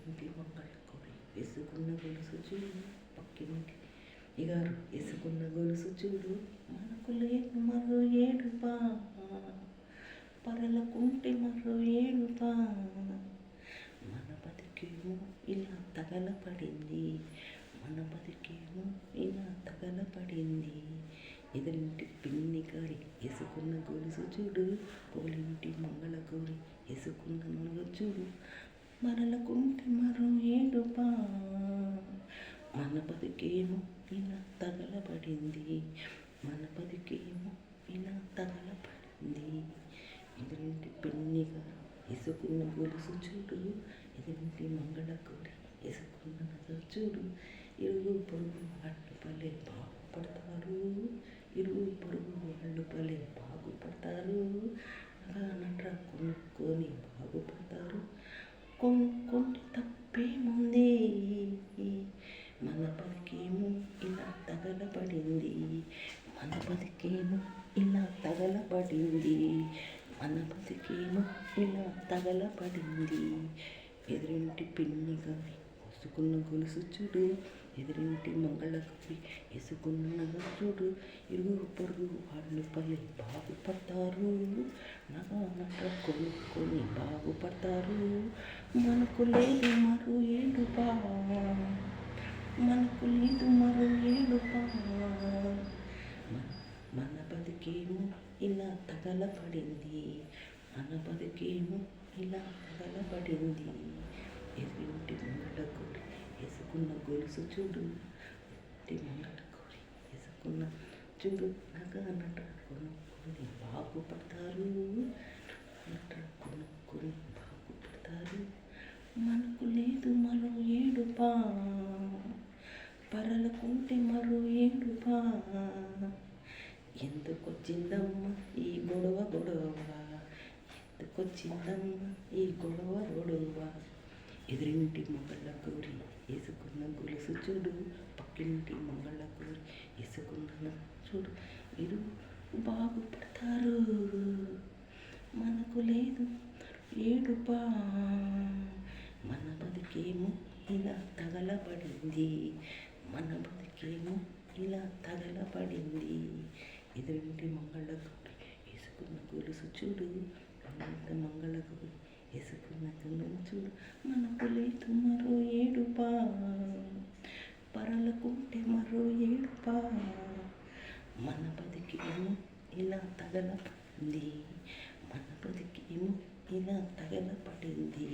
పక్కింటి మంగళ కోరి వేసుకున్న గొలుసు చూడు, పక్కింటి ఇగారు వేసుకున్న గొలుసు చూడు, మనకు లేదు మరో ఏడుపా, పరలకుంటే మరో ఏడుపా, మన బతికేమో ఇలా తగలపడింది, మన బతికేమో ఇలా తగలపడింది. ఎదురింటి పిన్ని గారి వేసుకున్న గొలుసు చూడు, పోలింటి మంగళ కోరి వేసుకున్న నలుగు చూడు, మరలకుంటే మరో ఏడుపా, మన బతికేమో ఇలా తగలబడింది, మన బతికేమో ఇలా తగలబడింది. ఎదురింటి పిన్ని గారు వేసుకున్న గొలుసు చూడు, ఎదురింటి మంగళ కోరి వేసుకున్న నగ చూడు, ఇరుగు పొరుగు వాళ్ళు పల్లె బాగుపడతారు, ఇరుగు పొరుగు వాళ్ళు పల్లె బాగుపడతారు, నగ కొనుక్కొని బాగుపడతారు, కొనుక్కుంటే తప్పేముంది, మన బతికేమో ఇలా తగలబడింది, మన బతికేమో ఇలా తగలబడింది, మన బతికేమో ఇలా తగలబడింది. ఎదురింటి పిన్ని గారి వేసుకున్న గొలుసు చూడు, ఎదురింటి మంగళ కోరి వేసుకున్న నగ చూడు, ఇరుగు పొరుగు వాళ్ళు పల్లె బాగుపడతారు, నగ కొనుక్కొని బాగుపడతారు, మనకు లేదు మరో ఏడుపా, మనకు లేదు మరో ఏడుపా, మన బతికేమో ఇలా తగలబడింది, మన బతికేమో ఇలా తగలబడింది. ఎదురింటి మంగళ కోరి వేసుకున్న గొలుసు చూడు, ఇంటి మంగళ కోరి వేసుకున్న చూడు, నగ కొనుక్కొని బాగుపడతారు, కొనుక్కొని బాగుపడతారు, మనకు లేదు మరో ఏడుపా, పరలకుంటే మరో ఏడుపా, ఎందుకొచ్చిందమ్మా ఈ గొడవ గొడవ, ఎందుకొచ్చిందమ్మా ఈ గొడవ గొడవ. ఎదురింటి మంగళ కోరి వేసుకున్న గొలుసు చూడు, పక్కింటి మంగళ కోరి వేసుకున్న చూడు, ఇరు బాగుపడతారు, మనకు లేదు ఏడుపా, మన బతికేమో ఇలా తగలబడింది, మన బతికేమో ఇలా తగలబడింది. ఎదురింటి మంగళ కోరి వేసుకున్న గొలుసు చూడు, మంగళ కోరి వేసుకున్న గొలుసు చూడు, మనకు లేదు మరో ఏడుపా, పరలకుంటే మరో ఏడుపా, మన బతికేమో ఇలా తగలపడింది, మన బతికేమో ఇలా తగలపడింది.